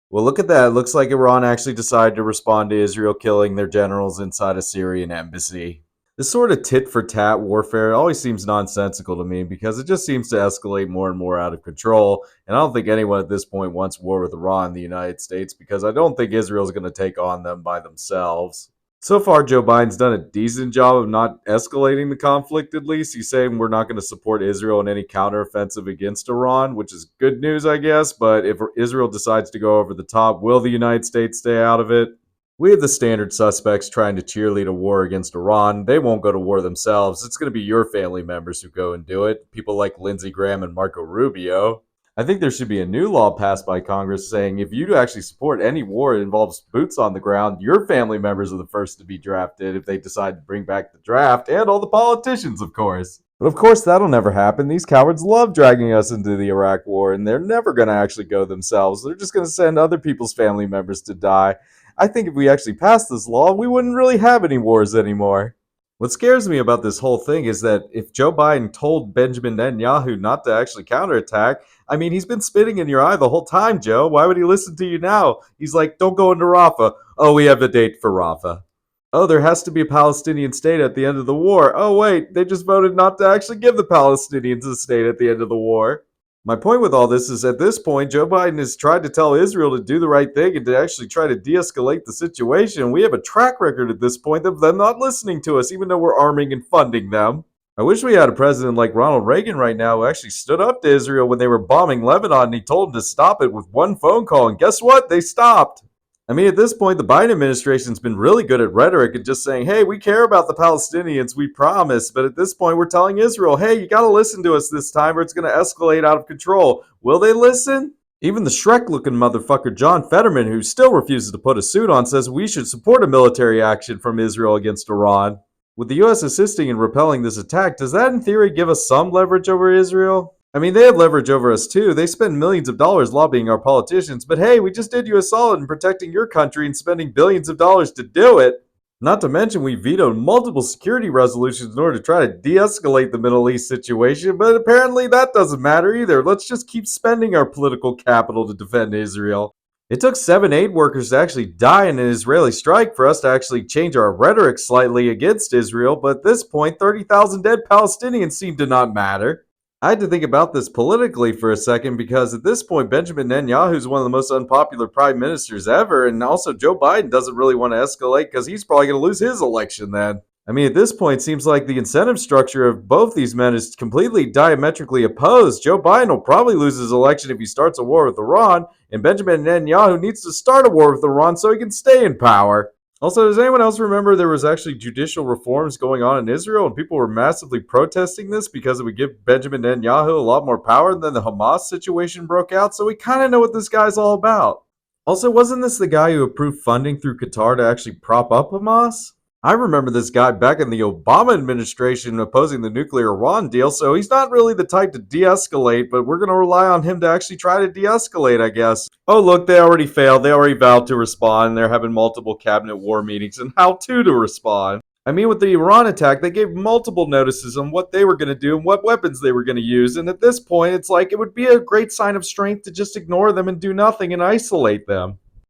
Well, look at that. It looks like Iran actually decided to respond to Israel killing their generals inside a Syrian embassy. This sort of tit for tat warfare always seems nonsensical to me because it just seems to escalate more and more out of control. And I don't think anyone at this point wants war with Iran in the United States because I don't think Israel's going to take on them by themselves. So far, Joe Biden's done a decent job of not escalating the conflict, at least. He's saying we're not going to support Israel in any counteroffensive against Iran, which is good news, I guess. But if Israel decides to go over the top, will the United States stay out of it? We have the standard suspects trying to cheerlead a war against Iran. They won't go to war themselves. It's going to be your family members who go and do it. People like Lindsey Graham and Marco Rubio. I think there should be a new law passed by Congress saying if you actually support any war that involves boots on the ground, your family members are the first to be drafted if they decide to bring back the draft, and all the politicians, of course. But of course, that'll never happen. These cowards love dragging us into the Iraq war, and they're never going to actually go themselves. They're just going to send other people's family members to die. I think if we actually passed this law, we wouldn't really have any wars anymore. What scares me about this whole thing is that if Joe Biden told Benjamin Netanyahu not to actually counterattack, I mean, he's been spitting in your eye the whole time, Joe. Why would he listen to you now? He's like, don't go into Rafah. Oh, we have a date for Rafah. Oh, there has to be a Palestinian state at the end of the war. Oh, wait, they just voted not to actually give the Palestinians a state at the end of the war. My point with all this is at this point, Joe Biden has tried to tell Israel to do the right thing and to actually try to de escalate the situation. We have a track record at this point of them not listening to us, even though we're arming and funding them. I wish we had a president like Ronald Reagan right now who actually stood up to Israel when they were bombing Lebanon and he told them to stop it with one phone call. And guess what? They stopped. I mean, at this point, the Biden administration's been really good at rhetoric and just saying, hey, we care about the Palestinians, we promise. But at this point, we're telling Israel, hey, you got to listen to us this time or it's going to escalate out of control. Will they listen? Even the Shrek-looking motherfucker John Fetterman, who still refuses to put a suit on, says we should support a military action from Israel against Iran. With the U.S. assisting in repelling this attack, does that in theory give us some leverage over Israel? I mean, they have leverage over us too. They spend millions of dollars lobbying our politicians, but hey, we just did you a solid in protecting your country and spending billions of dollars to do it. Not to mention, we vetoed multiple security resolutions in order to try to de escalate the Middle East situation, but apparently that doesn't matter either. Let's just keep spending our political capital to defend Israel. It took 7 aid workers to actually die in an Israeli strike for us to actually change our rhetoric slightly against Israel, but at this point, 30,000 dead Palestinians seem to not matter. I had to think about this politically for a second because at this point, Benjamin Netanyahu is one of the most unpopular prime ministers ever, and also Joe Biden doesn't really want to escalate because he's probably going to lose his election then. I mean, at this point, it seems like the incentive structure of both these men is completely diametrically opposed. Joe Biden will probably lose his election if he starts a war with Iran, and Benjamin Netanyahu needs to start a war with Iran so he can stay in power. Also, does anyone else remember there was actually judicial reforms going on in Israel and people were massively protesting this because it would give Benjamin Netanyahu a lot more power and then the Hamas situation broke out? So we kind of know what this guy's all about. Also, wasn't this the guy who approved funding through Qatar to actually prop up Hamas? I remember this guy back in the Obama administration opposing the nuclear Iran deal, so he's not really the type to de-escalate, but we're going to rely on him to actually try to de-escalate, I guess. Oh, look, they already failed. They already vowed to respond. They're having multiple cabinet war meetings and how to respond. I mean, with the Iran attack, they gave multiple notices on what they were going to do and what weapons they were going to use, and at this point, it's like it would be a great sign of strength to just ignore them and do nothing and isolate them.